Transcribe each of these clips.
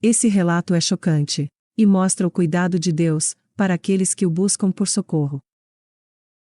Esse relato é chocante e mostra o cuidado de Deus para aqueles que o buscam por socorro.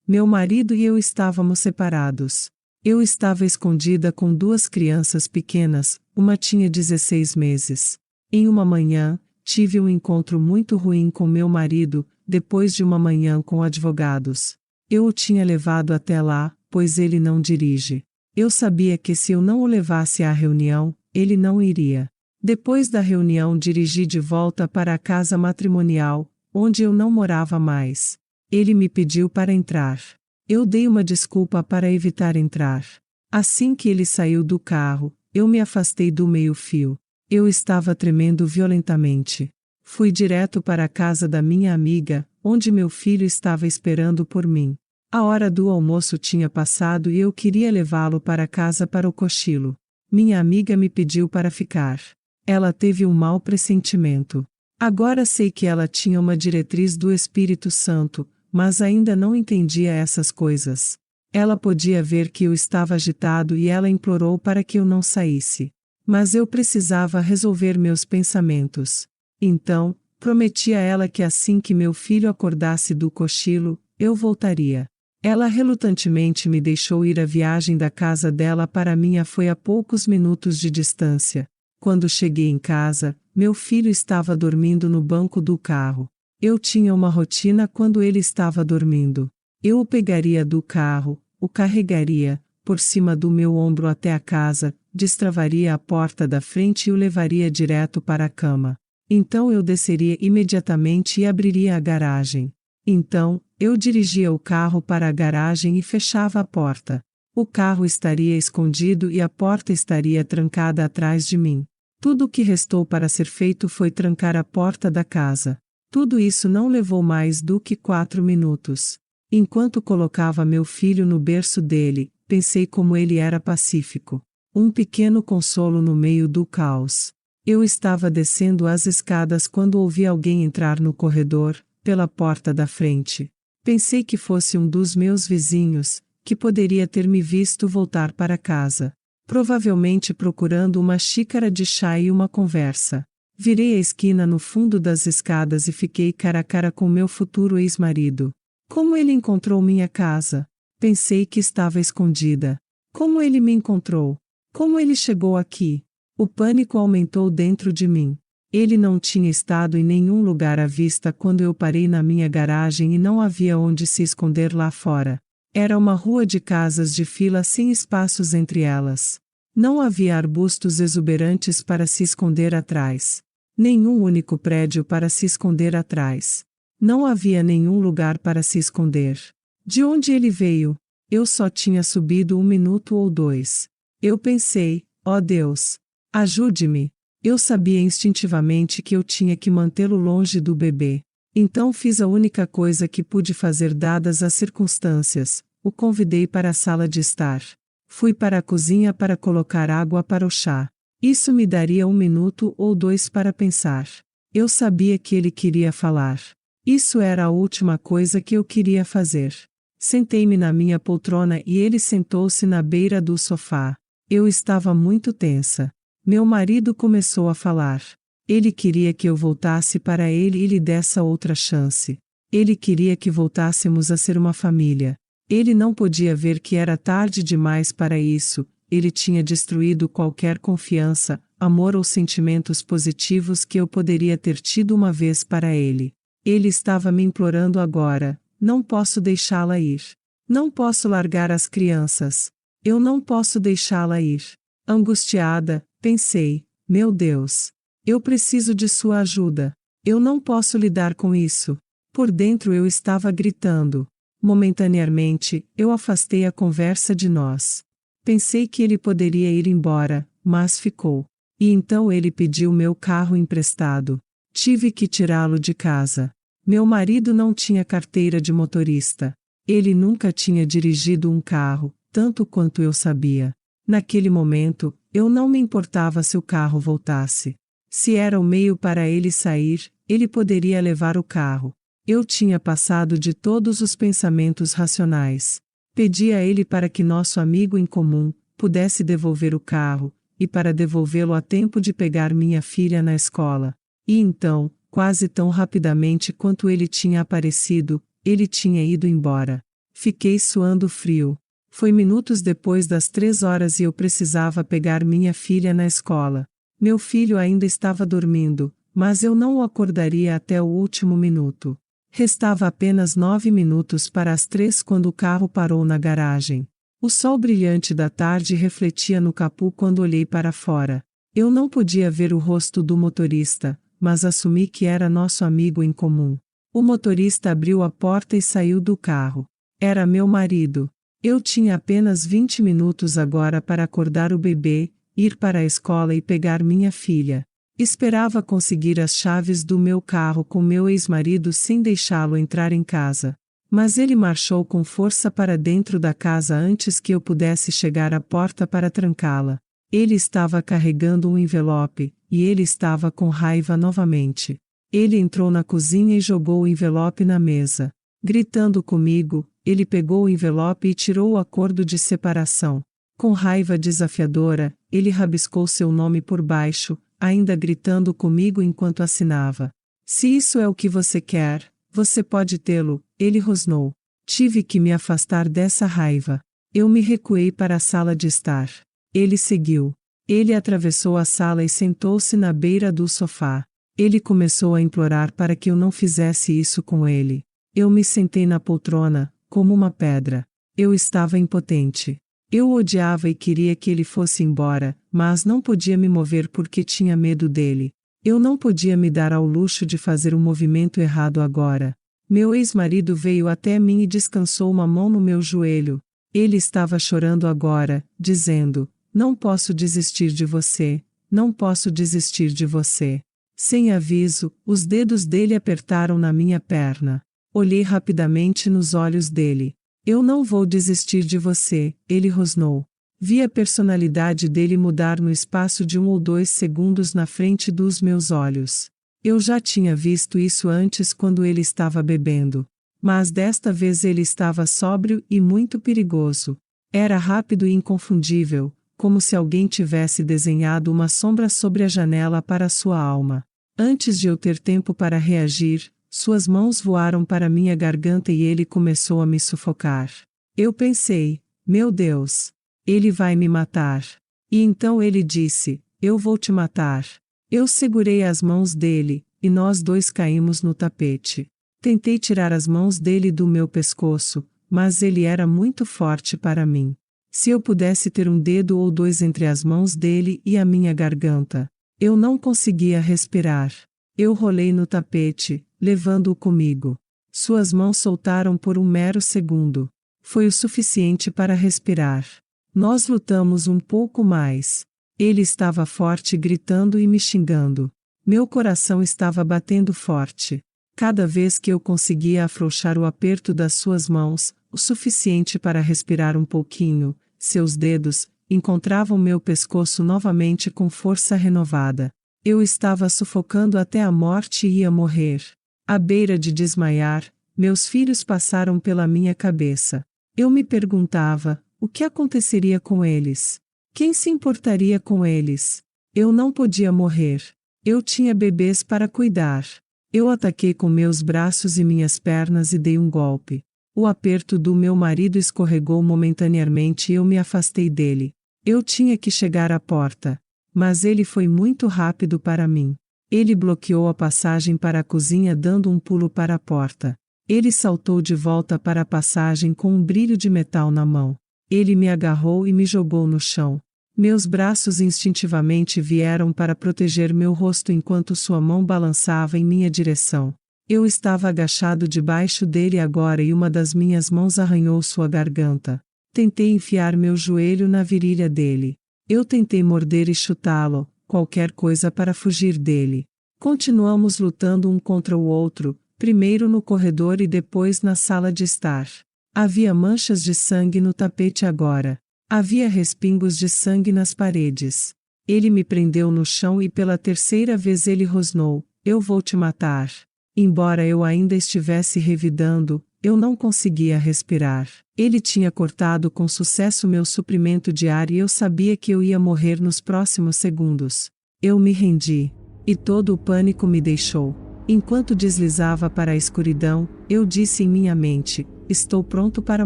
Meu marido e eu estávamos separados. Eu estava escondida com 2 crianças pequenas, uma tinha 16 meses. Em uma manhã, tive um encontro muito ruim com meu marido, depois de uma manhã com advogados. Eu o tinha levado até lá, pois ele não dirige. Eu sabia que se eu não o levasse à reunião, ele não iria. Depois da reunião dirigi de volta para a casa matrimonial, onde eu não morava mais. Ele me pediu para entrar. Eu dei uma desculpa para evitar entrar. Assim que ele saiu do carro, eu me afastei do meio-fio. Eu estava tremendo violentamente. Fui direto para a casa da minha amiga, onde meu filho estava esperando por mim. A hora do almoço tinha passado e eu queria levá-lo para casa para o cochilo. Minha amiga me pediu para ficar. Ela teve um mau pressentimento. Agora sei que ela tinha uma diretriz do Espírito Santo, mas ainda não entendia essas coisas. Ela podia ver que eu estava agitado e ela implorou para que eu não saísse. Mas eu precisava resolver meus pensamentos. Então, prometi a ela que assim que meu filho acordasse do cochilo, eu voltaria. Ela relutantemente me deixou ir. A viagem da casa dela para a minha foi a poucos minutos de distância. Quando cheguei em casa, meu filho estava dormindo no banco do carro. Eu tinha uma rotina quando ele estava dormindo. Eu o pegaria do carro, o carregaria, por cima do meu ombro até a casa, destravaria a porta da frente e o levaria direto para a cama. Então eu desceria imediatamente e abriria a garagem. Então, eu dirigia o carro para a garagem e fechava a porta. O carro estaria escondido e a porta estaria trancada atrás de mim. Tudo o que restou para ser feito foi trancar a porta da casa. Tudo isso não levou mais do que 4 minutos. Enquanto colocava meu filho no berço dele, pensei como ele era pacífico. Um pequeno consolo no meio do caos. Eu estava descendo as escadas quando ouvi alguém entrar no corredor, pela porta da frente. Pensei que fosse um dos meus vizinhos, que poderia ter me visto voltar para casa. Provavelmente procurando uma xícara de chá e uma conversa. Virei a esquina no fundo das escadas e fiquei cara a cara com meu futuro ex-marido. Como ele encontrou minha casa? Pensei que estava escondida. Como ele me encontrou? Como ele chegou aqui? O pânico aumentou dentro de mim. Ele não tinha estado em nenhum lugar à vista quando eu parei na minha garagem e não havia onde se esconder lá fora. Era uma rua de casas de fila sem espaços entre elas. Não havia arbustos exuberantes para se esconder atrás. Nenhum único prédio para se esconder atrás. Não havia nenhum lugar para se esconder. De onde ele veio? Eu só tinha subido 1 minuto ou 2. Eu pensei, ó Deus, ajude-me. Eu sabia instintivamente que eu tinha que mantê-lo longe do bebê. Então fiz a única coisa que pude fazer dadas as circunstâncias, o convidei para a sala de estar. Fui para a cozinha para colocar água para o chá. Isso me daria 1 minuto ou 2 para pensar. Eu sabia que ele queria falar. Isso era a última coisa que eu queria fazer. Sentei-me na minha poltrona e ele sentou-se na beira do sofá. Eu estava muito tensa. Meu marido começou a falar. Ele queria que eu voltasse para ele e lhe desse outra chance. Ele queria que voltássemos a ser uma família. Ele não podia ver que era tarde demais para isso. Ele tinha destruído qualquer confiança, amor ou sentimentos positivos que eu poderia ter tido uma vez para ele. Ele estava me implorando agora: não posso deixá-la ir. Não posso largar as crianças. Eu não posso deixá-la ir. Angustiada, pensei: meu Deus, eu preciso de sua ajuda. Eu não posso lidar com isso. Por dentro eu estava gritando. Momentaneamente, eu afastei a conversa de nós. Pensei que ele poderia ir embora, mas ficou. E então ele pediu meu carro emprestado. Tive que tirá-lo de casa. Meu marido não tinha carteira de motorista. Ele nunca tinha dirigido um carro, tanto quanto eu sabia. Naquele momento, eu não me importava se o carro voltasse. Se era o meio para ele sair, ele poderia levar o carro. Eu tinha passado de todos os pensamentos racionais. Pedi a ele para que nosso amigo em comum pudesse devolver o carro, e para devolvê-lo a tempo de pegar minha filha na escola. E então, quase tão rapidamente quanto ele tinha aparecido, ele tinha ido embora. Fiquei suando frio. Foi minutos depois das 3 horas e eu precisava pegar minha filha na escola. Meu filho ainda estava dormindo, mas eu não o acordaria até o último minuto. Restava apenas 9 minutos para as 3 quando o carro parou na garagem. O sol brilhante da tarde refletia no capô quando olhei para fora. Eu não podia ver o rosto do motorista, mas assumi que era nosso amigo em comum. O motorista abriu a porta e saiu do carro. Era meu marido. Eu tinha apenas 20 minutos agora para acordar o bebê, ir para a escola e pegar minha filha. Esperava conseguir as chaves do meu carro com meu ex-marido sem deixá-lo entrar em casa. Mas ele marchou com força para dentro da casa antes que eu pudesse chegar à porta para trancá-la. Ele estava carregando um envelope, e ele estava com raiva novamente. Ele entrou na cozinha e jogou o envelope na mesa. Gritando comigo, ele pegou o envelope e tirou o acordo de separação. Com raiva desafiadora, ele rabiscou seu nome por baixo, ainda gritando comigo enquanto assinava. Se isso é o que você quer, você pode tê-lo, ele rosnou. Tive que me afastar dessa raiva. Eu me recuei para a sala de estar. Ele seguiu. Ele atravessou a sala e sentou-se na beira do sofá. Ele começou a implorar para que eu não fizesse isso com ele. Eu me sentei na poltrona, como uma pedra. Eu estava impotente. Eu o odiava e queria que ele fosse embora, mas não podia me mover porque tinha medo dele. Eu não podia me dar ao luxo de fazer um movimento errado agora. Meu ex-marido veio até mim e descansou uma mão no meu joelho. Ele estava chorando agora, dizendo: "Não posso desistir de você, não posso desistir de você." Sem aviso, os dedos dele apertaram na minha perna. Olhei rapidamente nos olhos dele. "Eu não vou desistir de você", ele rosnou. Vi a personalidade dele mudar no espaço de 1 ou 2 segundos na frente dos meus olhos. Eu já tinha visto isso antes quando ele estava bebendo. Mas desta vez ele estava sóbrio e muito perigoso. Era rápido e inconfundível, como se alguém tivesse desenhado uma sombra sobre a janela para sua alma. Antes de eu ter tempo para reagir, suas mãos voaram para minha garganta e ele começou a me sufocar. Eu pensei: meu Deus! Ele vai me matar. E então ele disse: "Eu vou te matar." Eu segurei as mãos dele, e nós dois caímos no tapete. Tentei tirar as mãos dele do meu pescoço, mas ele era muito forte para mim. Se eu pudesse ter um dedo ou 2 entre as mãos dele e a minha garganta. Eu não conseguia respirar. Eu rolei no tapete, levando-o comigo. Suas mãos soltaram por um mero segundo. Foi o suficiente para respirar. Nós lutamos um pouco mais. Ele estava forte gritando e me xingando. Meu coração estava batendo forte. Cada vez que eu conseguia afrouxar o aperto das suas mãos, o suficiente para respirar um pouquinho, seus dedos encontravam meu pescoço novamente com força renovada. Eu estava sufocando até a morte e ia morrer. À beira de desmaiar, meus filhos passaram pela minha cabeça. Eu me perguntava: o que aconteceria com eles? Quem se importaria com eles? Eu não podia morrer. Eu tinha bebês para cuidar. Eu ataquei com meus braços e minhas pernas e dei um golpe. O aperto do meu marido escorregou momentaneamente e eu me afastei dele. Eu tinha que chegar à porta. Mas ele foi muito rápido para mim. Ele bloqueou a passagem para a cozinha dando um pulo para a porta. Ele saltou de volta para a passagem com um brilho de metal na mão. Ele me agarrou e me jogou no chão. Meus braços instintivamente vieram para proteger meu rosto enquanto sua mão balançava em minha direção. Eu estava agachado debaixo dele agora e uma das minhas mãos arranhou sua garganta. Tentei enfiar meu joelho na virilha dele. Eu tentei morder e chutá-lo, qualquer coisa para fugir dele. Continuamos lutando um contra o outro, primeiro no corredor e depois na sala de estar. Havia manchas de sangue no tapete agora. Havia respingos de sangue nas paredes. Ele me prendeu no chão e pela terceira vez ele rosnou: "Eu vou te matar." Embora eu ainda estivesse revidando, Eu não conseguia respirar. Ele tinha cortado com sucesso meu suprimento de ar e eu sabia que eu ia morrer nos próximos segundos. Eu me rendi. E todo o pânico me deixou. Enquanto deslizava para a escuridão, eu disse em minha mente: estou pronto para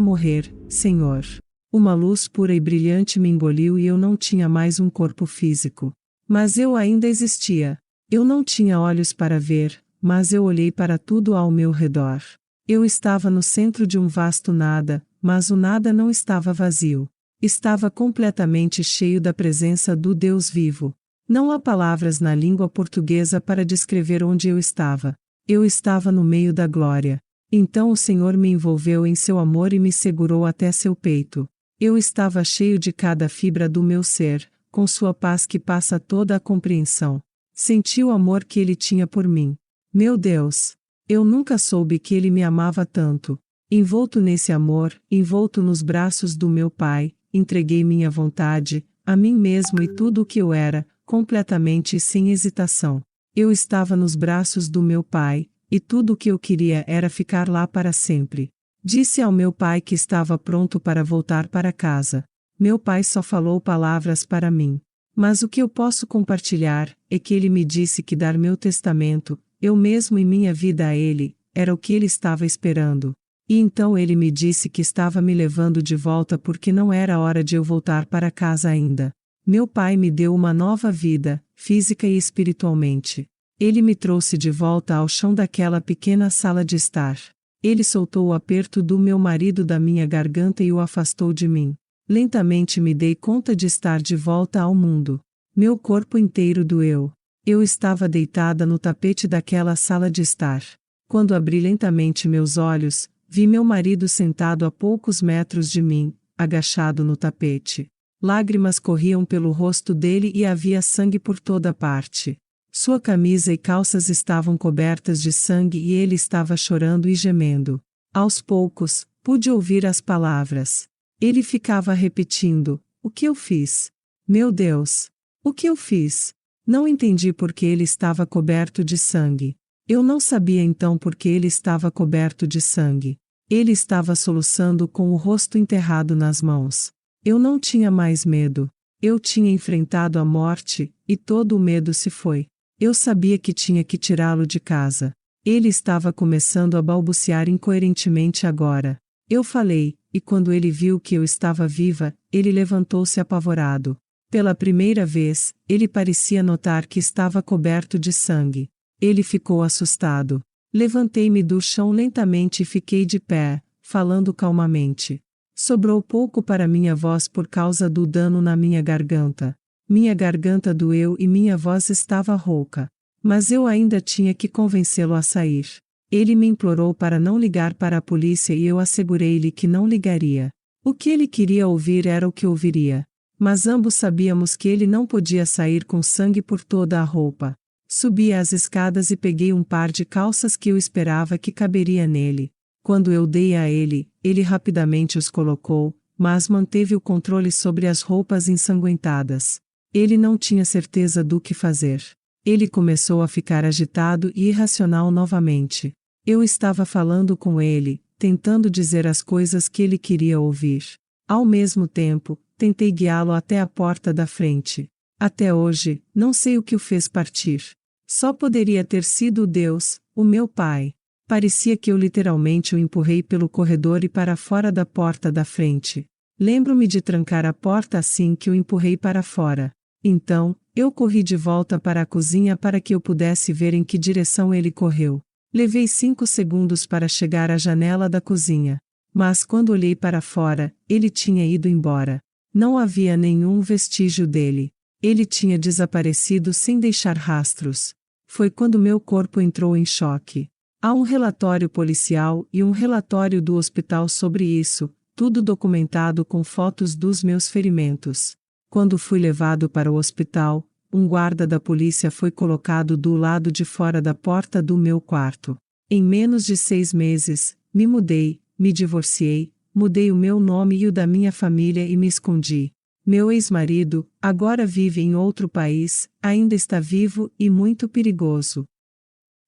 morrer, Senhor. Uma luz pura e brilhante me engoliu e eu não tinha mais um corpo físico. Mas eu ainda existia. Eu não tinha olhos para ver, mas eu olhei para tudo ao meu redor. Eu estava no centro de um vasto nada, mas o nada não estava vazio. Estava completamente cheio da presença do Deus vivo. Não há palavras na língua portuguesa para descrever onde eu estava. Eu estava no meio da glória. Então o Senhor me envolveu em seu amor e me segurou até seu peito. Eu estava cheio de cada fibra do meu ser, com sua paz que passa toda a compreensão. Senti o amor que ele tinha por mim. Meu Deus! Eu nunca soube que ele me amava tanto. Envolto nesse amor, envolto nos braços do meu Pai, entreguei minha vontade, a mim mesmo e tudo o que eu era, completamente e sem hesitação. Eu estava nos braços do meu Pai, e tudo o que eu queria era ficar lá para sempre. Disse ao meu pai que estava pronto para voltar para casa. Meu pai só falou palavras para mim. Mas o que eu posso compartilhar é que ele me disse que dar meu testamento, eu mesmo e minha vida a ele, era o que ele estava esperando. E então ele me disse que estava me levando de volta porque não era hora de eu voltar para casa ainda. Meu pai me deu uma nova vida, física e espiritualmente. Ele me trouxe de volta ao chão daquela pequena sala de estar. Ele soltou o aperto do meu marido da minha garganta e o afastou de mim. Lentamente me dei conta de estar de volta ao mundo. Meu corpo inteiro doeu. Eu estava deitada no tapete daquela sala de estar. Quando abri lentamente meus olhos, vi meu marido sentado a poucos metros de mim, agachado no tapete. Lágrimas corriam pelo rosto dele e havia sangue por toda parte. Sua camisa e calças estavam cobertas de sangue e ele estava chorando e gemendo. Aos poucos, pude ouvir as palavras. Ele ficava repetindo: o que eu fiz? Meu Deus! O que eu fiz? Não entendi por que ele estava coberto de sangue. Eu não sabia então por que ele estava coberto de sangue. Ele estava soluçando com o rosto enterrado nas mãos. Eu não tinha mais medo. Eu tinha enfrentado a morte, e todo o medo se foi. Eu sabia que tinha que tirá-lo de casa. Ele estava começando a balbuciar incoerentemente agora. Eu falei, e quando ele viu que eu estava viva, ele levantou-se apavorado. Pela primeira vez, ele parecia notar que estava coberto de sangue. Ele ficou assustado. Levantei-me do chão lentamente e fiquei de pé, falando calmamente. Sobrou pouco para minha voz por causa do dano na minha garganta. Minha garganta doeu e minha voz estava rouca. Mas eu ainda tinha que convencê-lo a sair. Ele me implorou para não ligar para a polícia e eu assegurei-lhe que não ligaria. O que ele queria ouvir era o que ouviria. Mas ambos sabíamos que ele não podia sair com sangue por toda a roupa. Subi as escadas e peguei um par de calças que eu esperava que caberia nele. Quando eu dei a ele, ele rapidamente os colocou, mas manteve o controle sobre as roupas ensanguentadas. Ele não tinha certeza do que fazer. Ele começou a ficar agitado e irracional novamente. Eu estava falando com ele, tentando dizer as coisas que ele queria ouvir. Ao mesmo tempo, tentei guiá-lo até a porta da frente. Até hoje, não sei o que o fez partir. Só poderia ter sido Deus, o meu pai. Parecia que eu literalmente o empurrei pelo corredor e para fora da porta da frente. Lembro-me de trancar a porta assim que o empurrei para fora. Então, eu corri de volta para a cozinha para que eu pudesse ver em que direção ele correu. Levei 5 segundos para chegar à janela da cozinha. Mas quando olhei para fora, ele tinha ido embora. Não havia nenhum vestígio dele. Ele tinha desaparecido sem deixar rastros. Foi quando meu corpo entrou em choque. Há um relatório policial e um relatório do hospital sobre isso, tudo documentado com fotos dos meus ferimentos. Quando fui levado para o hospital, um guarda da polícia foi colocado do lado de fora da porta do meu quarto. Em menos de 6 meses, me mudei, me divorciei, mudei o meu nome e o da minha família e me escondi. Meu ex-marido, agora vive em outro país, ainda está vivo e muito perigoso.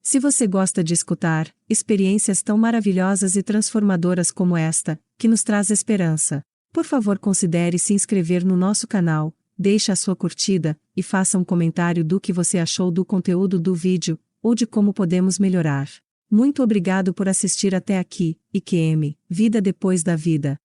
Se você gosta de escutar experiências tão maravilhosas e transformadoras como esta, que nos traz esperança, por favor considere se inscrever no nosso canal, deixe a sua curtida, e faça um comentário do que você achou do conteúdo do vídeo, ou de como podemos melhorar. Muito obrigado por assistir até aqui, e QM, Vida Depois da Vida.